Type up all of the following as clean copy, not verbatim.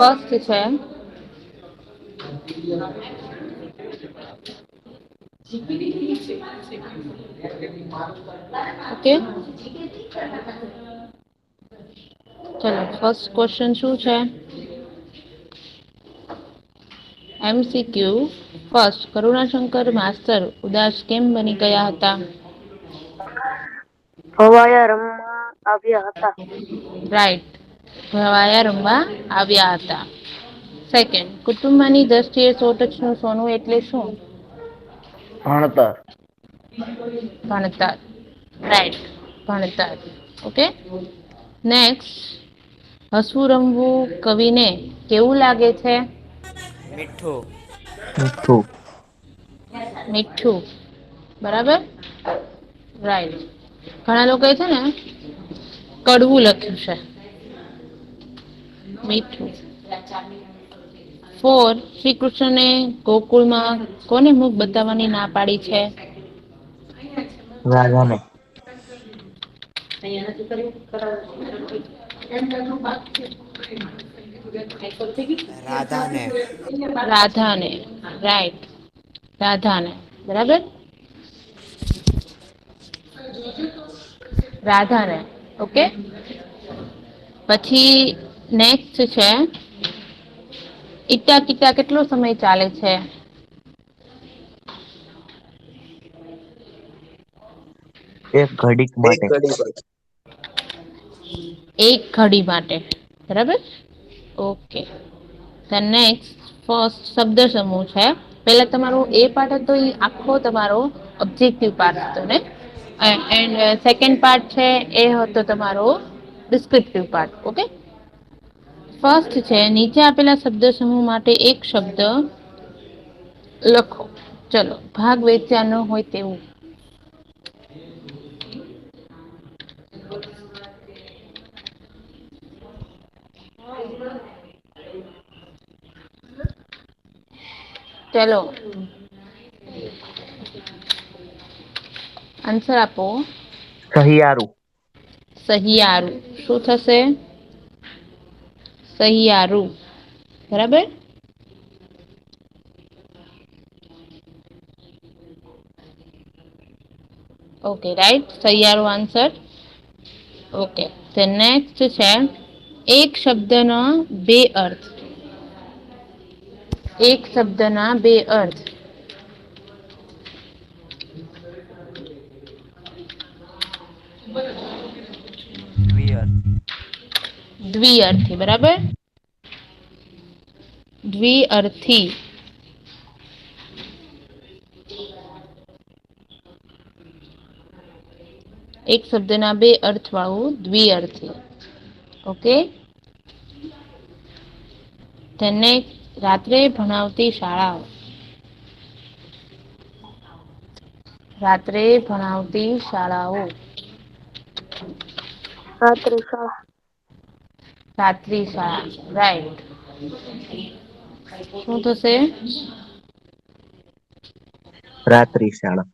First છે okay, ચલો first question શું છે? MCQ ફર્સ્ટ, કરુણાશંકર માસ્તર ઉદાસ કેમ બની ગયા હતા? ભવાયા રમવા આવ્યા હતા. રાઈટ, ભવાયા રમવા આવ્યા હતા. સેકન્ડ, કુટુંબની દ્રષ્ટિએ 100% સોનું એટલે શું? ભણતર. ભણતર. રાઈટ, ભણતર. ઓકે, નેક્સ્ટ, હસવું રમવું કવિને કેવું લાગે છે? મીઠું. મીઠું. મીઠું. બરાબર, રાઈટ. ઘણા લોકો છે ને કડવું લખ્યું છે. મીઠું. 4, શ્રી કૃષ્ણને ગોકુળમાં કોને મુખ બતાવવાની ના પાડી છે? રાધાને. રાધાને. રાધાને. રાઈટ, રાધાને. બરાબર, રાધાને. ઓકે, પછી નેક્સ્ટ છે, ઈટા કીટા કેટલો સમય ચાલે છે? એક ઘડીક એક માટે. ઘડી પર. એક ઘડી માટે. બરાબર, ઓકે. નેક્સ્ટ, ફર્સ્ટ શબ્દ સમૂહ છે. પેલા તમારો એ પાર્ટ હતો એ આખો તમારો ઓબ્જેક્ટિવ પાર્ટ હતો ને, એન્ડ સેકન્ડ પાર્ટ છે એ હતો તમારો ડિસ્ક્રિપ્ટિવ પાર્ટ. ઓકે, ફર્સ્ટ છે, નીચે આપેલા શબ્દ સમૂહ માટે એક શબ્દ લખો. ચલો, ભાગ વેચ્યા ન હોય તેવું. ચલો, આન્સર આપો. સહિયારું. સહિયારું. શું થશે? સહિયારું. બરાબર, ઓકે, રાઈટ, સહિયારું આન્સર. ઓકે, તો નેક્સ્ટ છે, એક શબ્દનો બે અર્થ. એક શબ્દના બે અર્થ. દ્વિઅર્થી. દ્વિઅર્થી. બરાબર, દ્વિઅર્થી. એક શબ્દના બે અર્થ વાળું દ્વિઅર્થી. ઓકે, તેને રાત્રે ભણાવતી શાળાઓ. રાત્રે ભણાવતી શાળાઓ. રાત્રિ શાળા. રાત્રિ શાળા. રાઈટ. શું થશે? રાત્રિ શાળા.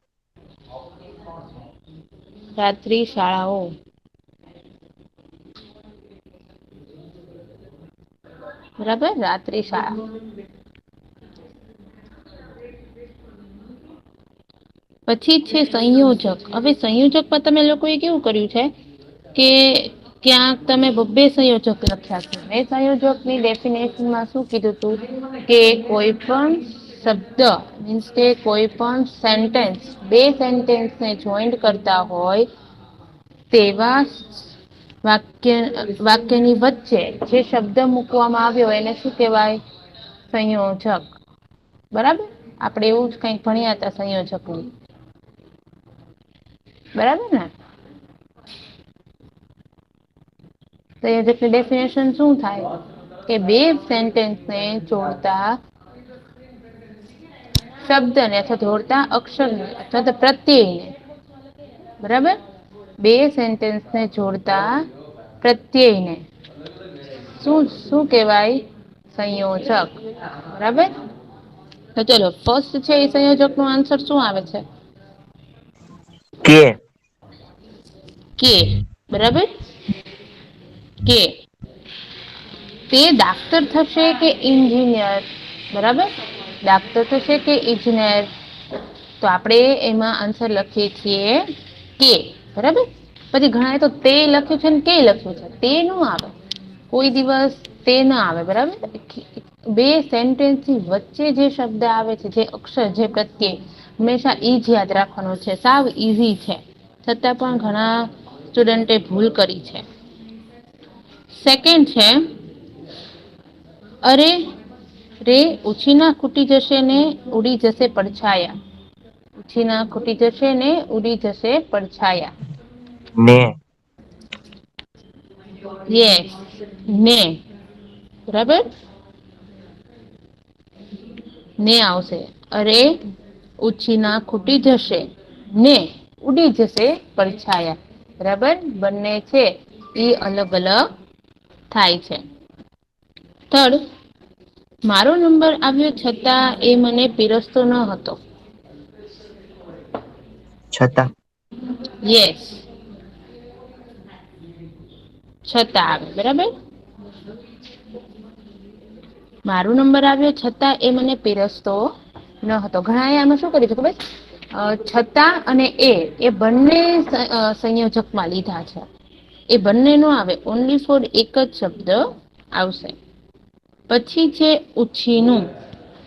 રાત્રિ શાળાઓ. બરાબર, રાત્રિ શાળા. પછી છે સંયોજક. હવે સંયોજકમાં તમે લોકોએ કેવું કર્યું છે કે ક્યાંક તમે બબ્બે સંયોજક લખ્યા છે. મેં સંયોજકની ડેફિનેશનમાં શું કીધું હતું કે કોઈ પણ શબ્દ મીન્સ કે કોઈ પણ સેન્ટેન્સ બે સેન્ટેન્સને જોઈન્ટ કરતા હોય તેવા વાક્યની વચ્ચે જે શબ્દ મૂકવામાં આવ્યો એને શું કહેવાય? સંયોજક. બરાબર, આપણે એવું જ કંઈક ભણ્યા હતા સંયોજકનું. બરાબર ને? સંયોજકની ડેફિનેશન શું થાય કે બે સેન્ટેન્સને જોડતા શબ્દને અથવા જોડતા અક્ષરને અથવા તો પ્રત્યયને. બરાબર, બે સેન્ટેન્સને જોડતા પ્રત્યયને શું શું કહેવાય? સંયોજક. બરાબર, તો ચલો ફર્સ્ટ છે એ સંયોજક નો આન્સર શું આવે છે? કે. કે. બરાબર, કે. તે ડાક્ટર થશે કે એન્જિનિયર? બરાબર, ડાક્ટર થશે કે એન્જિનિયર? તો આપણે એમાં આન્સર લખીએ છીએ કે. બરાબર, પછી ઘણાએ તો તે લખ્યું છે ને કે લખ્યું છે. તે ન આવે કોઈ દિવસ, તે ના આવે. બરાબર, બે સેન્ટેન્સની વચ્ચે જે શબ્દ આવે છે, જે અક્ષર, જે પ્રત્યય, હંમેશા ઈ જ યાદ રાખવાનો છે. સાવ ઈઝી છે, છતાં પણ ઘણા સ્ટુડન્ટે ભૂલ કરી છે. સેકન્ડ છે, અરે રે ઉછીના ખૂટી જશે ને ઉડી જશે પડછાયા. ઉછીના ખૂટી જશે ને ઉડી જશે પડછાયા. ને યસ, ને. બરાબર, ને આવશે. અરે ઉછીના ખૂટી જશે ને ઉડી જશે પડછાયા. બરાબર, બંને છે એ અલગ અલગ થાય છે. થર્ડ, મારો નંબર આવ્યો છતાં એ મને પીરસતો ન હતો. છતાં. યસ, છતાં આવે. બરાબર, મારો નંબર આવ્યો છતાં એ મને પીરસતો ન હતો. ઘણા આમાં શું કર્યું છે ખબર? છતાં અને એ બંને સંયોજકમાં લીધા છે. એ બંને નો આવે, ઓનલી ફોર એક જ શબ્દ આવશે. પછી છે ઉછીનું.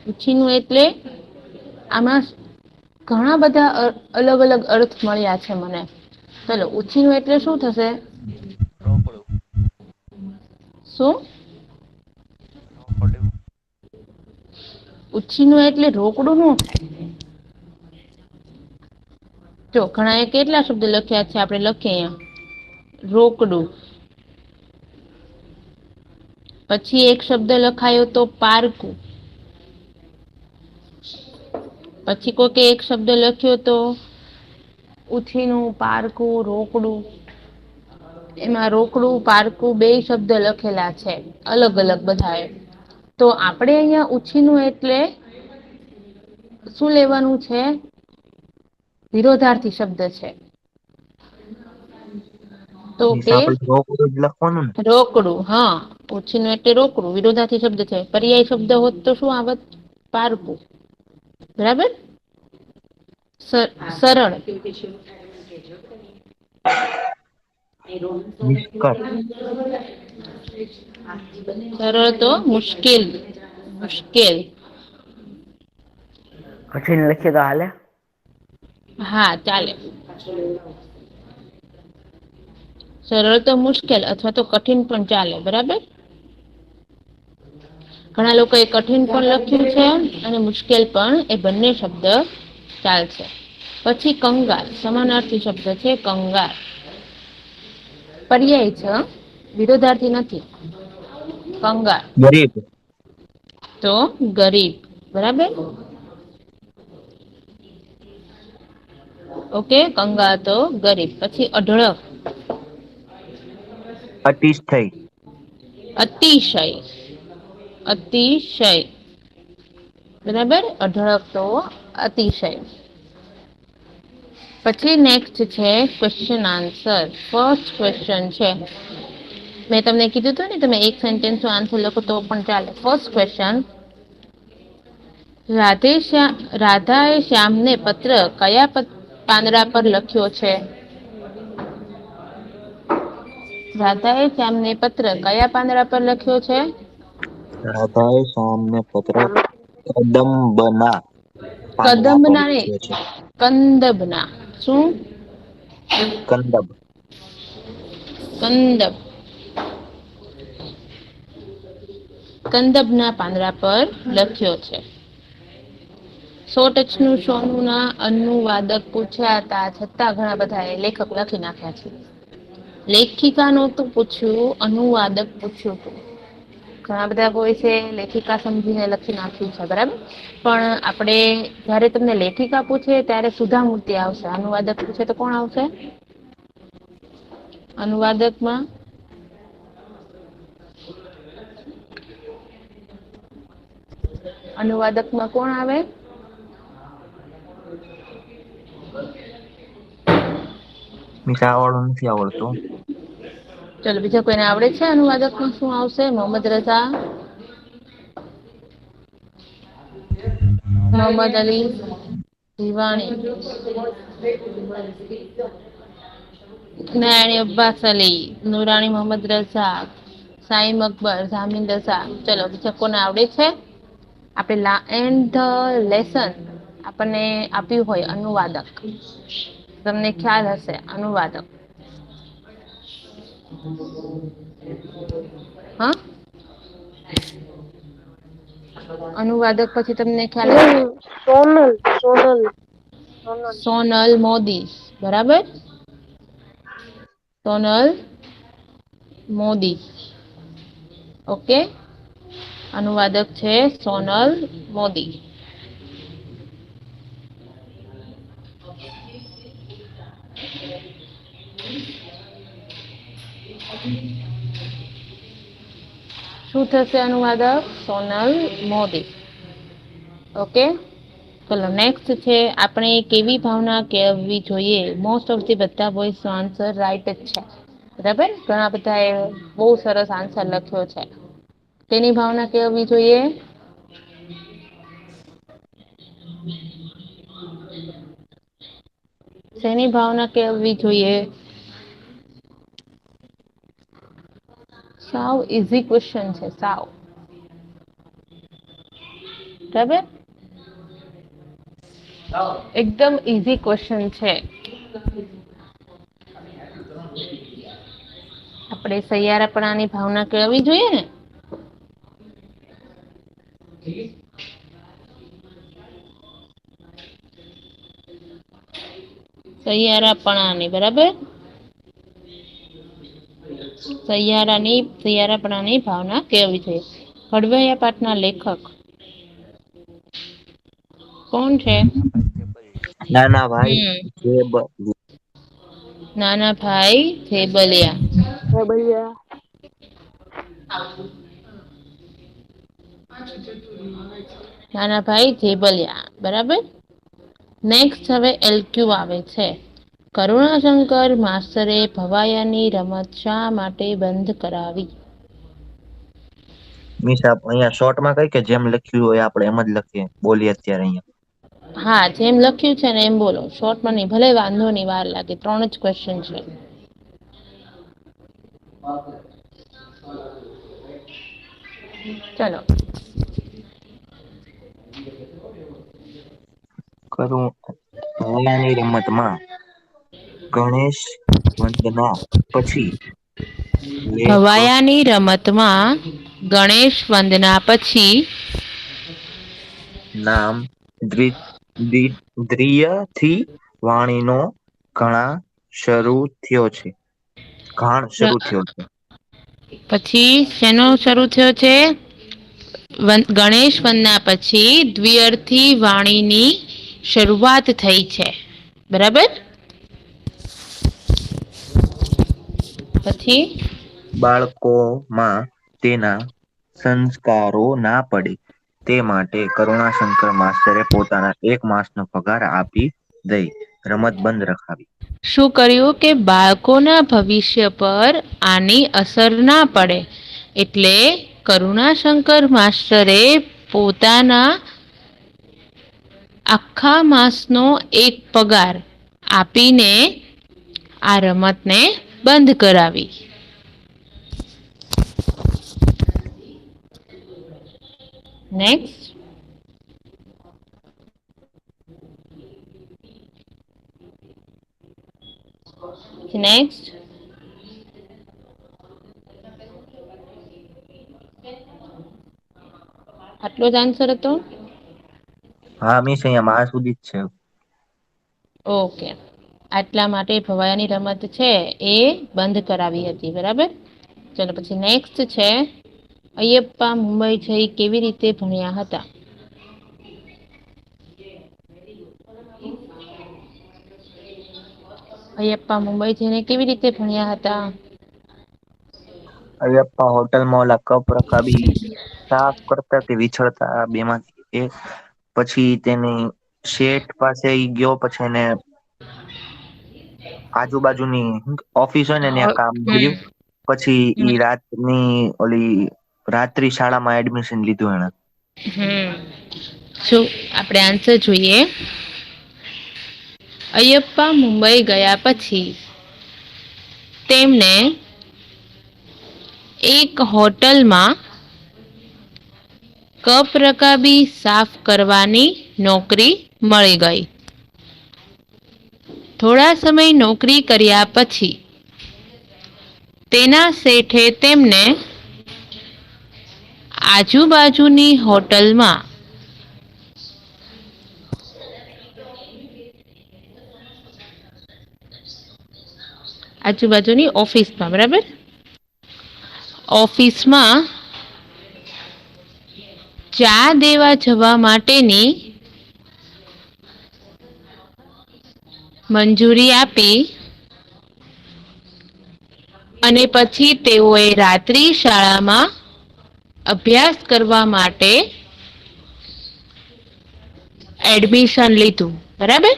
ઉછીનું એટલે આમાં ઘણા બધા અલગ અલગ અર્થ મળ્યા છે મને. ચલો, ઉછીનું એટલે શું થશે? રોકડું. શું? રોકડું. ઉછીનું એટલે રોકડું નું થાય. જો ઘણા એ કેટલા શબ્દ લખ્યા છે, આપણે લખીએ અહીંયા રોકડું. પછી એક શબ્દ લખાયો તો પારકું. પછી કોકે એક શબ્દ લખ્યો તો ઉછીનું, પારકું, રોકડું. એમાં રોકડું, પારકું બે શબ્દ લખેલા છે, અલગ અલગ બધાએ. તો આપણે અહીંયા ઉછીનું એટલે શું લેવાનું છે? વિરોધાર્થી શબ્દ છે. તો કે આપણે રોકડું જ લખવાનું ને. રોકડું. હા, ઉછીનું એટલે રોકડું, વિરોધાર્થી શબ્દ છે. પર્યાય શબ્દ હોત તો શું આવત? પારકું. બરાબર, સરળ. નિષ્કર. સરળ તો મુશ્કેલ. મુશ્કેલ. કઠિન લખીએ તો હાલે? હા, ચાલે. સરળ તો મુશ્કેલ અથવા તો કઠિન પણ ચાલે. બરાબર, ઘણા લોકોએ કઠિન પણ લખ્યું છે અને મુશ્કેલ પણ, એ બંને શબ્દ ચાલશે. પછી કંગાર, સમાનાર્થી શબ્દ છે કંગાર. પર્યાય છે, વિરોધાર્થી નથી. કંગાર ગરીબ. તો ગરીબ. બરાબર, ઓકે. કંગાર તો ગરીબ. પછી અઢળક. અતિશય. અતિશય. અતિશય. બરાબર, અઢળક તો અતિશય. પછી નેક્સ્ટ છે ક્વેશ્ચન આન્સર. ફર્સ્ટ ક્વેશ્ચન છે, મેં તમને કીધું હતું ને, તમે એક સેન્ટેન્સ નો આન્સર લખો તો પણ ચાલે. ફર્સ્ટ ક્વેશ્ચન, રાધાએ શ્યામને પત્ર કયા પાંદડા પર લખ્યો છે? રાધાએ શ્યામને પત્ર કયા પાંદડા પર લખ્યો છે? રાધાએ શ્યામને પત્ર કદંબના પાંદડા પર કદંબના ને, લખ્યો છે. કંદબના. શું? કંદબ. કંદબ. કંદબના પાંદડા પર લખ્યો છે. 100 ટચનું સોનું ના અનુવાદક પૂછ્યા હતા, છતાં ઘણા બધા લેખક લખી નાખ્યા છે. લેખિકા નહોતું પૂછ્યું, અનુવાદક પૂછ્યું હતું. ઘણા બધા કોઈ છે લેખિકા સમજીને લખી નાખ્યું છે. બરાબર, પણ આપણે જયારે તમને લેખિકા પૂછે ત્યારે સુધા મૂર્તિ આવશે. અનુવાદક પૂછે તો કોણ આવશે? અનુવાદકમાં અનુવાદકમાં કોણ આવે? મીઠા વાળું નથી આવડતું. ચલો બીજા કોઈને આવડે છે અનુવાદકમાં શું આવશે? મોહમ્મદ રઝા, મોહમ્મદ અલી દિવાણી, નારાયણી અબ્બાસ અલી, નુરાણી મોહમ્મદ રઝા, સાઈમ અકબર, જામીન રઝા. ચલો બીજા કોને આવડે છે? આપણે એન્ડ ધ લેસન આપણને આપ્યું હોય અનુવાદક, તમને ખ્યાલ હશે અનુવાદક. હા, અનુવાદક પછી તમને ખ્યાલ હશે સોનલ સોનલ સોનલ સોનલ મોદી, બરાબર? સોનલ મોદી, ઓકે. અનુવાદક છે સોનલ મોદી. શું થશે અનુવાદક? સોનલ મોદી, ઓકે. ચલો નેક્સ્ટ છે આપણે કેવી ભાવના કેળવવી જોઈએ. મોસ્ટ ઓફ ધી બધા બોયઝ નો આન્સર રાઈટ જ છે, બરાબર? ઘણા બધા એ બહુ સરસ આન્સર લખ્યો છે. તેની ભાવના કેળવવી જોઈએ. શેની ભાવના કેળવવી જોઈએ? સાવ ઇઝી ક્વેશ્ચન છે, સાવ, બરાબર? એકદમ ઇઝી ક્વેશ્ચન છે. આપણે સૈયારાપણાની ભાવના કેળવવી જોઈએ ને. સૈયારાપણાની, બરાબર? સૈયારાપણાની ભાવના કેળવવી જોઈએ. હળવૈયા પાઠના લેખક કોણ છે? નાના ભાઈ હમ જેબલિયા. નાના ભાઈ જેબલિયા. રબલિયા નાના ભાઈ જેબલિયા, બરાબર? નેક્સ્ટ હવે એલક્યુ આવે છે. કરુણાશંકર માસ્તરે ભવાયાની રમત શા માટે બંધ કરાવી? મિસ આપ અહીંયા શોર્ટમાં કઈ કે જેમ લખ્યું હોય આપણે એમ જ લખીએ, બોલીએ અત્યારે અહીંયા. હા, જેમ લખ્યું છે ને એમ બોલો. શોર્ટમાં નહીં, ભલે વાંધો નહીં, વાર લાગે. 3 જ ક્વેશ્ચન છે. ચલો. ભવાયાની રમતમાં ગણેશ વંદના પછી લેખ ભવાયાની રમતમાં ગણેશ વંદના પછી નામ દ્રિયથી વાણીનો ઘાણ શરૂ થયો છે. પછી શેનો શરૂ થયો છે? ગણેશ વંદના પછી દ્વિઅર્થી વાણીની શરૂઆત થઈ છે, બરાબર? પછી બાળકોમાં તેના સંસ્કારો ના પડે તે માટે કરુણાશંકર માસ્તરે પોતાના 1 માસનો પગાર આપી દઈ રમત બંધ રખાવી. શું કર્યું કે બાળકોના ભવિષ્ય પર આની અસર ના પડે એટલે કરુણાશંકર માસ્તરે પોતાના આખા માસનો 1 પગાર આપીને આ રમતને બંધ કરાવી. નેક્સ્ટ. નેક્સ્ટ. આટલો જ આન્સર હતો? હા મિસ અહીંયા મારા સુધી જ છે. ઓકે. આટલા માટે ભવાયાની રમત છે એ બંધ કરાવી હતી, બરાબર? ચલો પછી નેક્સ્ટ છે. અયપ્પા મુંબઈ જઈ કેવી રીતે ભણ્યા હતા? અયપ્પા મુંબઈ જઈને કેવી રીતે ભણ્યા હતા? અયપ્પા હોટલમાં ઓલા કપ રકાબી સાફ કરતા કે વિછળતા બેમાંથી એક. પછી તેની શેઠ પાસે ઈ ગયો, પછી એને આજુબાજુની ઓફિસ હોય ને ત્યાં કામ મળ્યું. પછી ઈ રાતની ઓલી રાત્રિ શાળામાં એડમિશન લીધું એને. શું આપણે આન્સર જોઈએ. અયપ્પા મુંબઈ ગયા પછી તેમને એક હોટલમાં કપ રકાબી સાફ કરવાની નોકરી મળી ગઈ. થોડા સમય નોકરી કર્યા પછી તેના શેઠે તેમને આજુબાજુની હોટલમાં આજુબાજુની ઓફિસમાં બરાબર ઓફિસમાં ચા દેવા જવા માટેની મંજૂરી આપી અને પછી તેઓએ રાત્રિ શાળામાં અભ્યાસ કરવા માટે એડમિશન લીધું બરાબર.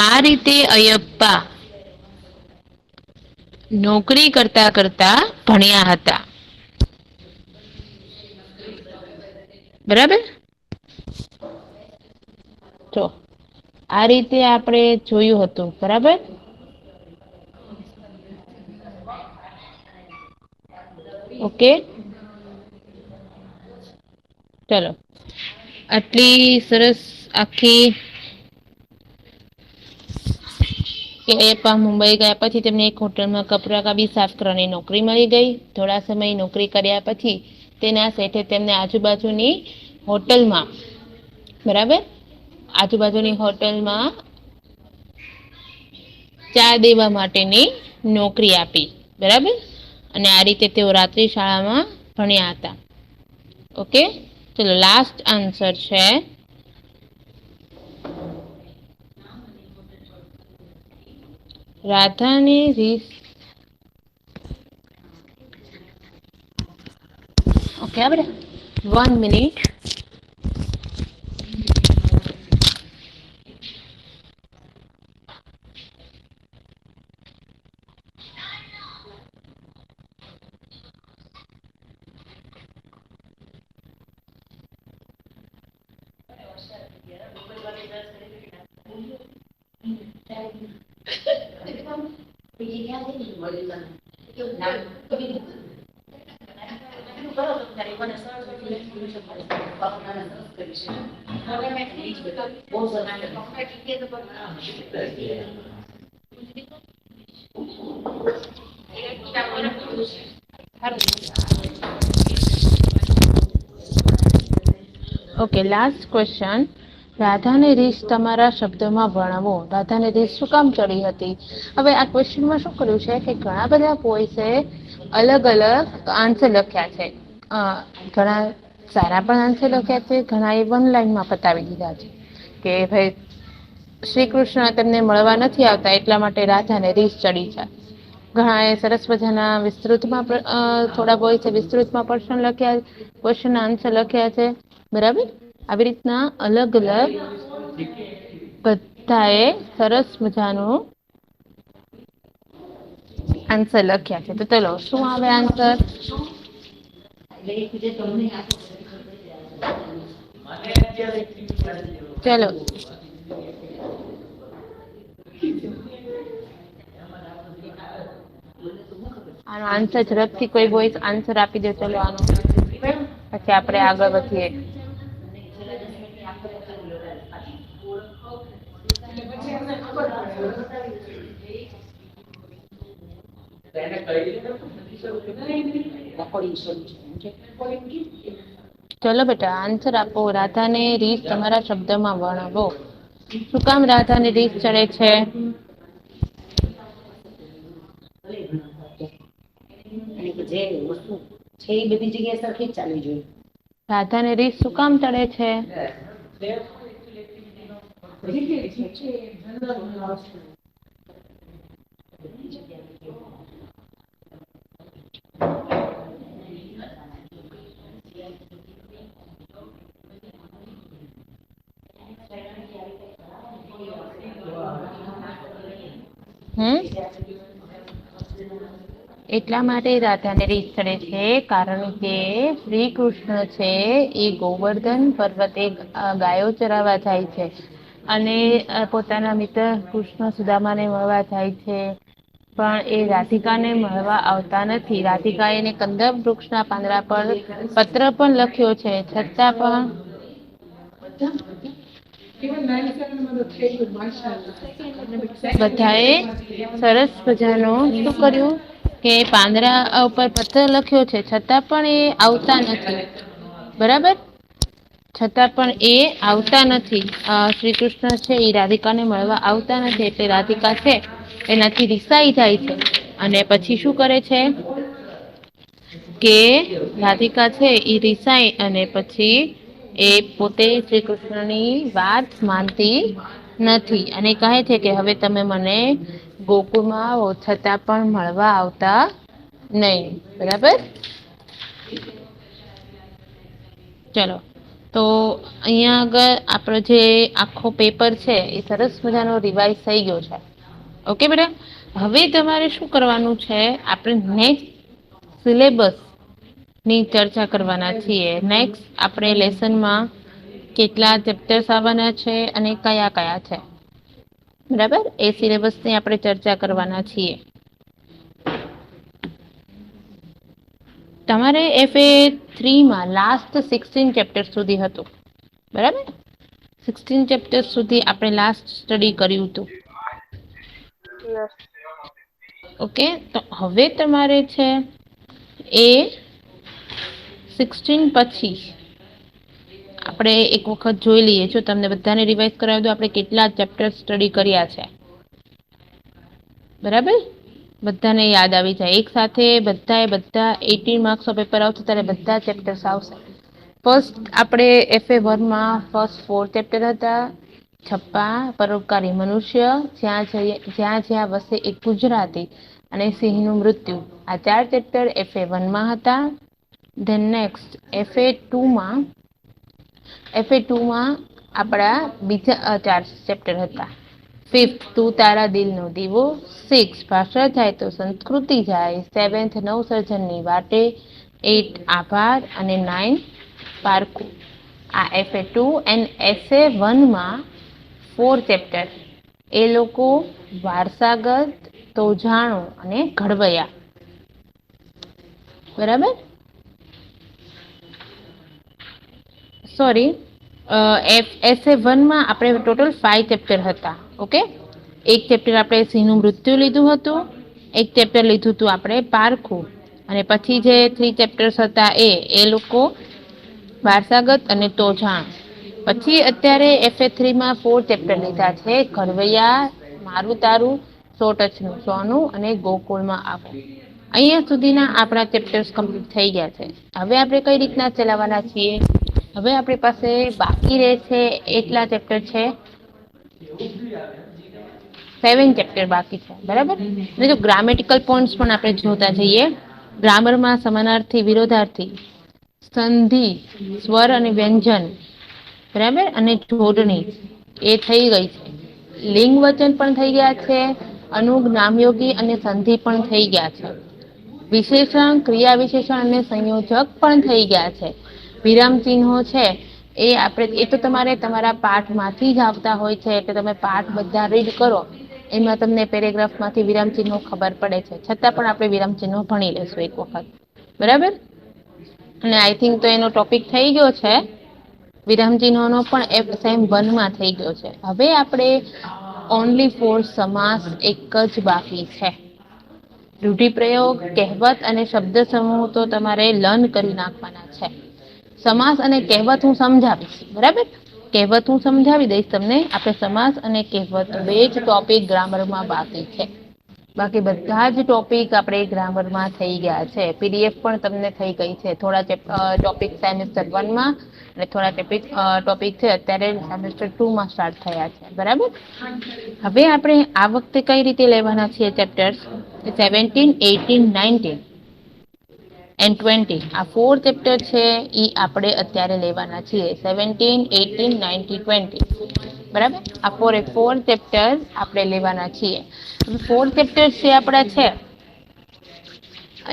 આ રીતે અયપ્પા નોકરી કરતા કરતા ભણ્યા હતા બરાબર. તો આ રીતે આપણે જોયું હતું બરાબર. ઓકે ચલો આટલી સરસ આખી કે અયપ્પા મુંબઈ ગયા પછી તેમને એક હોટલમાં કપડા કાબી સાફ કરવાની નોકરી મળી ગઈ. થોડા સમય નોકરી કર્યા પછી તેના શેઠે તેમને આજુબાજુની હોટલમાં બરાબર આજુબાજુની હોટલમાં ચા દેવા માટેની નોકરી આપી બરાબર. અને આ રીતે તેઓ રાત્રિ શાળામાં ભણ્યા હતા. ઓકે ચલો લાસ્ટ આન્સર છે રાધાની રીસ. ઓકે આપણે 1 મિનિટ. Okay last question. રાધાની રીસ તમારા શબ્દમાં વર્ણવો. રાધાની રીસ શું કામ ચડી હતી? હવે આ ક્વેશ્ચનમાં શું કર્યું છે કે ઘણા બધા બોયસે અલગ અલગ આન્સર લખ્યા છે. ઘણા સારા પણ આન્સર લખ્યા છે, ઘણા એ 1 લાઈનમાં પતાવી દીધા છે કે ભાઈ શ્રી કૃષ્ણ તેમને મળવા નથી આવતા એટલા માટે રાધાને રીસ ચડી છે. ઘણા એ સરસ મજાના વિસ્તૃતમાં થોડા બોયસે વિસ્તૃતમાં ક્વેશ્ચન આન્સર લખ્યા છે બરાબર. આવી રીતના અલગ અલગ બધાએ સરસ મજાનું આન્સર લખ્યા છે. તો ચલો શું આવે આન્સર? ચલો આનો આન્સર ઝડપથી કોઈ બોય આન્સર આપી દે. ચલો આનો પછી આપણે આગળ વધીએ. ચલો બેટા આન્સર આપો. રાધાને રીસ તમારા શબ્દમાં વર્ણવો. શું કામ રાધાને રીસ ચડે છે? રાધાને રીસ શું કામ ચડે છે? એટલા માટે રાધાને રીત ચડે છે, કારણ કે શ્રી કૃષ્ણ છે એ ગોવર્ધન પર્વતે ગાયો ચરાવવા જાય છે અને પોતાના મિત્ર કૃષ્ણ સુદામાને મળવા જાય છે, પણ એ રાધિકાને મળવા આવતા નથી. રાધિકા એને કંદમ વૃક્ષના પાંદડા પર પત્ર પણ લખ્યો છે, છતાં પણ બધાએ સરસ મજાનો શું કર્યું કે પાંદડા ઉપર પત્ર લખ્યો છે, છતાં પણ એ આવતા નથી. બરાબર, છતાં પણ એ આવતા નથી. શ્રી કૃષ્ણ છે એ રાધિકાને મળવા આવતા નથી, એટલે રાધિકા છે એનાથી રિસાઈ જાય છે અને પછી શું કરે છે કે રાધિકા છે એ રિસાઈ અને પછી એ પોતે શ્રી કૃષ્ણની વાત માનતી નથી અને કહે છે કે હવે તમે મને ગોકુળમાં આવો છતાં પણ મળવા આવતા નહીં. બરાબર, ચલો તો અહીંયા આગળ આપણો જે આખો પેપર છે એ સરસ મજાનો રિવાઇઝ થઈ ગયો છે. ઓકે બેટા, હવે તમારે શું કરવાનું છે, આપણે નેક્સ્ટ સિલેબસ ની ચર્ચા કરવાના છીએ. નેક્સ્ટ આપણે લેસનમાં કેટલા ચેપ્ટર્સ આવવાના છે અને કયા કયા છે. બરાબર, એ સિલેબસની આપણે ચર્ચા કરવાના છીએ. તમારે FA3માં લાસ્ટ 16 ચેપ્ટર સુધી હતું. બરાબર, 16 ચેપ્ટર સુધી આપણે લાસ્ટ સ્ટડી કર્યું હતું. ઓકે, તો હવે તમારે છે એ 16 પછી આપણે એક વખત જોઈ લઈએ. જો તમને બધાને રિવાઇઝ કરાવી દો આપણે કેટલા ચેપ્ટર સ્ટડી કર્યા છે. બરાબર, બધાને યાદ આવી જાય એક સાથે. બધા 18 માર્ક્સનો પેપર આવશે ત્યારે બધા ચેપ્ટર્સ આવશે. ફર્સ્ટ આપણે FA1માં ફર્સ્ટ 4 ચેપ્ટર હતા. છપ્પા, પરોપકારી મનુષ્ય, જ્યાં જ્યાં વસે એક ગુજરાતી અને સિંહનું મૃત્યુ. આ 4 ચેપ્ટર FA1માં હતા. ધેન નેક્સ્ટ FA2માં આપણા બીજા 4 ચેપ્ટર હતા. 5th તું તારા દિલનો દીવો, 6 ભાષા જાય તો સંસ્કૃતિ જાય, 7th નવસર્જનની વાટે, 8 આભાર અને 9 પારખું. આ FA2 એન્ડ SA1માં 4 ચેપ્ટર એ લોકો વારસાગત, તોજાણું અને ઘડવૈયા. બરાબર, સોરી, SA1માં આપણે ટોટલ 5 ચેપ્ટર હતા. ઓકે, એક ચેપ્ટર આપણે સિંહનું મૃત્યુ લીધું હતું, એક ચેપ્ટર લીધું હતું આપણે પારખું, અને પછી જે 3 ચેપ્ટર્સ હતા એ લોકો વારસાગત અને તોજાણ. પછી અત્યારે FA3માં 4 ચેપ્ટર લીધા છે, ઘડવૈયા, મારું તારું, 100 ટચનું સોનું અને ગોકુળમાં આવો. અહીંયા સુધીના આપણા ચેપ્ટર્સ કમ્પ્લીટ થઈ ગયા છે. હવે આપણે કઈ રીતના ચલાવવાના છીએ, હવે આપણી પાસે બાકી રહે છે એટલા ચેપ્ટર છે, 7 ચેપ્ટર બાકી છે. બરાબર, અને જો ગ્રામેટિકલ પોઈન્ટ્સ પણ આપણે જોતા જઈએ. ગ્રામરમાં સમાનાર્થી, વિરોધાર્થી, સંધિ, સ્વર અને વ્યંજન, બરાબર, અને જોડણી એ થઈ ગઈ છે. લિંગ વચન પણ થઈ ગયા છે, અનુગ, નામયોગી અને સંધિ પણ થઈ ગયા છે. વિશેષણ, ક્રિયા વિશેષણ અને સંયોજક પણ થઈ ગયા છે. વિરામ ચિહ્નો છે એ તો તમારે તમારા પાઠમાંથી જ આવતા હોય છે, એટલે તમે પાઠ બધા રીડ કરો એમાં તમને પેરેગ્રાફમાંથી વિરામ ચિહ્નો ખબર પડે છે. છતાં પણ આપણે વિરામ ચિહ્નો ભણી લેશું એક વખત. બરાબર, અને આઈ થિંક તો એનો ટોપિક થઈ ગયો છે. વિરામ ચિહ્નોનો પણ સેમ 1માં થઈ ગયો છે. હવે આપણે ઓનલી ફોર સમાસ એક જ બાકી છે. રૂઢિપ્રયોગ, કહેવત અને શબ્દ સમૂહ તો તમારે લર્ન કરી નાખવાના છે. સમાસ અને કહેવત હું સમજાવીશ. બરાબર, કહેવત હું સમજાવી દઈશ તમને. આપણે સમાસ અને કહેવત 2 જ ટોપિક ગ્રામરમાં બાકી છે. બાકી બધા જ ટોપિક આપણે ગ્રામરમાં થઈ ગયા છે. PDF પણ તમને થઈ ગઈ છે. થોડા ટોપિક સેમેસ્ટર 1માં અને થોડા ટોપિક છે અત્યારે સેમેસ્ટર 2માં સ્ટાર્ટ થયા છે. બરાબર, હવે આપણે આ વખતે કઈ રીતે લેવાના છીએ ચેપ્ટર્સ, 17, 18, 19 એન્ડ 20. આ 4 ચેપ્ટર છે એ આપણે અત્યારે લેવાના છીએ. 17, 18, 19, 20. બરાબર, આ 4 ચેપ્ટર આપણે લેવાના છીએ. 4 ચેપ્ટર જે આપણા છે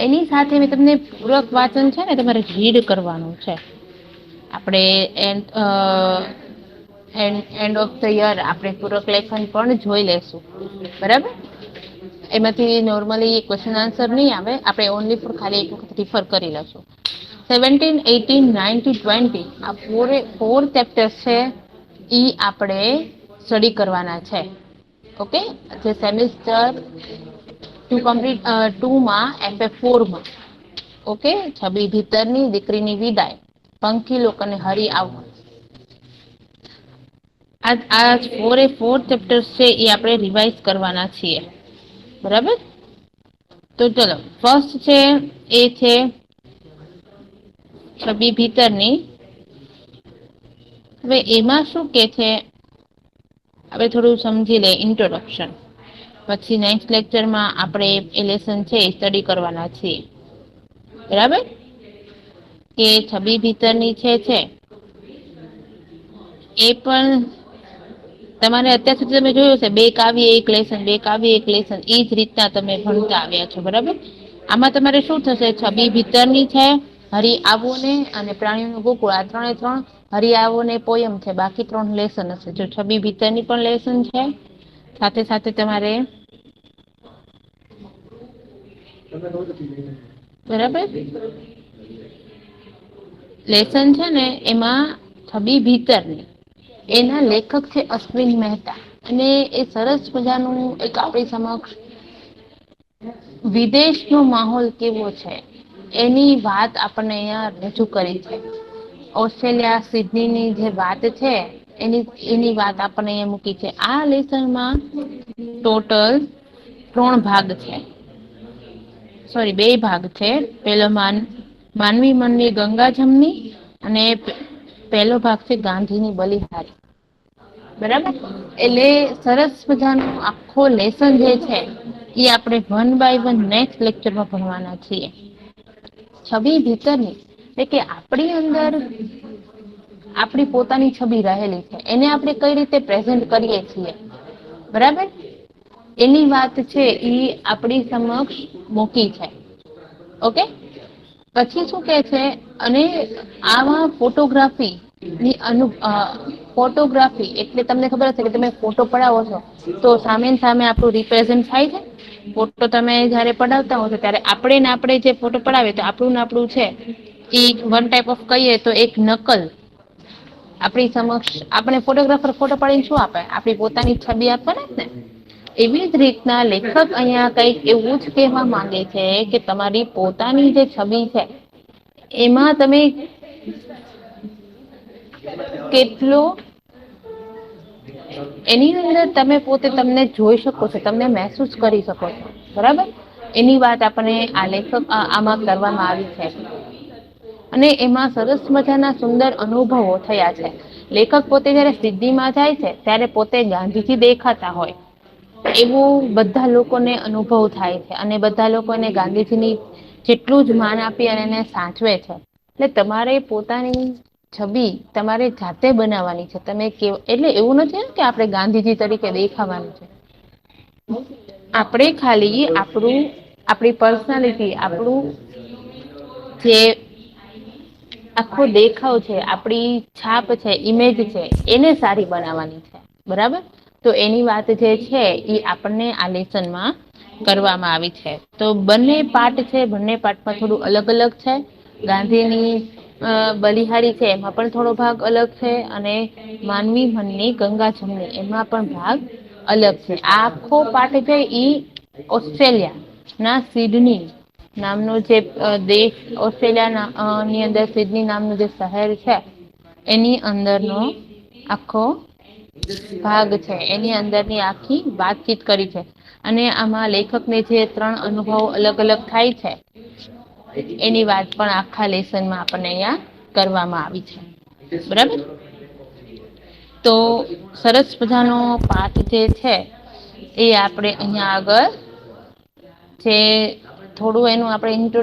એની સાથે મેં તમને પૂરક વાંચન છે ને તમારે રીડ કરવાનું છે. આપણે એન્ડ ઓફ ધ યર આપણે પૂરક લેખન પણ જોઈ લેશું, બરાબર. એમાંથી નોર્મલી ક્વેશ્ચન આન્સર નહીં આવે, આપણે ઓનલી ફોર ખાલી એક વખત રિફર કરી લઈશું. 17, 18, 19, 20 આ ફોર ચેપ્ટર્સ છે એ આપણે સ્ટડી કરવાના છે. ઓકે, જે સેમિસ્ટર 2 માં FF4 માં. ઓકે, છબી ભીતરની, દીકરીની વિદાય, પંખી લોકોને હરી આવવું, આ ફોર ચેપ્ટર્સ છે એ આપણે રિવાઇઝ કરવાના છીએ, બરાબર. તો ચલો, ફર્સ્ટ છે એ છે છબી ભીતરની. હવે એમાં શું કે છે આપણે થોડું સમજી લે ઇન્ટ્રોડક્શન, પછી નેક્સ્ટ લેક્ચરમાં આપણે એ લેસન છે એ સ્ટડી કરવાના છીએ, બરાબર. કે છબી ભીતરની છે એ પણ તમારે અત્યાર સુધી તમે જોયું છે 2 કાવ્ય 1 લેસન, 2 કાવ્ય 1 લેસન, એ જ રીતના તમે ભણતા આવ્યા છો, બરાબર. આમાં તમારે શું થશે, છબી ભીતરની છે, હરી આવો ને અને પ્રાણીઓનું ગોકુળ, આ 3 હરી આવો ને પોયમ છે, બાકી 3 લેસન હશે. જો છબી ભીતરની પણ લેસન છે, સાથે સાથે તમારે બરાબર લેસન છે ને એમાં છબી ભીતરની, એના લેખક છે અશ્વિન મહેતા, અને એ સરસ મજાનું એક આપણી સમક્ષ વિદેશનો માહોલ કેવો છે એની વાત આપણને અહીંયા રજૂ કરી છે. ઓસ્ટ્રેલિયા સિડનીની જે વાત છે એની વાત આપણને અહીંયા મૂકી છે. આ લેસનમાં ટોટલ 3 ભાગ છે, સોરી 2 ભાગ છે. પેલો માનવી મનની ગંગાજમની અને પહેલો ભાગ છે ગાંધીની બલિહારી, બરાબર. એટલે સરસ મજાનો આખો લેસન જે છે એ આપણે 1 by 1 નેક્સ્ટ લેક્ચરમાં ભણવાના છીએ. છબી ભીતરની એટલે કે આપણી અંદર આપણી પોતાની છબી રહેલી છે, એને આપણે કઈ રીતે પ્રેઝન્ટ કરીએ છીએ, બરાબર. એની વાત છે એ આપણી સમક્ષ મૂકી છે. ઓકે, પછી શું કે છે, અને આમાં ફોટોગ્રાફી એટલે તમને ખબર હશે કે તમે ફોટો પડાવો છો તો સામે આપણું રિપ્રેઝન્ટ થાય છે. ફોટો તમે જયારે પડાવતા હો છો ત્યારે આપણે જે ફોટો પડાવે તો આપણું છે એ 1 ટાઈપ ઓફ કહીએ તો એક નકલ આપણી સમક્ષ. આપણે ફોટોગ્રાફર ફોટો પાડીને શું આપે, આપણી પોતાની છબી આપવાના જ ને. એવી જ રીતના લેખક અહીંયા કંઈક એવું જ કહેવા માંગે છે કે તમારી પોતાની જે છબી છે એમાં તમે કેટલો એની અંદર તમે પોતે તમને જોઈ શકો છો, તમને મહેસૂસ કરી શકો છો, બરાબર. એની વાત આપણને આ લેખક આમાં કરવામાં આવી છે, અને એમાં સરસ મજાના સુંદર અનુભવો થયા છે. લેખક પોતે જયારે સિદ્ધિમાં જાય છે ત્યારે પોતે ગાંધીજી દેખાતા હોય એવું બધા લોકોને અનુભવ થાય છે, અને બધા લોકોને ગાંધીજીની જેટલું જ માન આપી અને એને સાચવે છે. એટલે તમારે પોતાની છબી તમારે જાતે બનાવવાની છે. તમે એટલે એવું નથી કે આપણે ગાંધીજી તરીકે દેખાવાનું છે. આપણે ખાલી આપણી પર્સનાલિટી, આપણું જે આખો દેખાવ છે, આપણી છાપ છે, ઇમેજ છે, એને સારી બનાવવાની છે, બરાબર. તો એની વાત જે છે એ આપણને આ લેસનમાં કરવામાં આવી છે. તો બંને પાર્ટ છે, બંને પાર્ટમાં થોડું અલગ અલગ છે. ગાંધીની બલિહારી છે એમાં પણ થોડો ભાગ અલગ છે, અને માનવી મનની ગંગાજમની એમાં પણ ભાગ અલગ છે. આ આખો પાઠ છે ઈ ઓસ્ટ્રેલિયા ના સિડની નામનો જે દેશ, ઓસ્ટ્રેલિયા ની અંદર સિડની નામનું જે શહેર છે એની અંદરનો આખો ભાગ છે, એની અંદરની આખી વાતચીત કરી છે. અને આમાં લેખકને જે 3 અનુભવો અલગ અલગ થાય છે એની વાત પણ આખા લેસનમાં આપણને અહીંયા કરવામાં આવી છે, બરાબર. તો સરસ મજાનો પાઠ જે છે એ આપણે અહીંયા આગળ જે થોડું એનું આપણે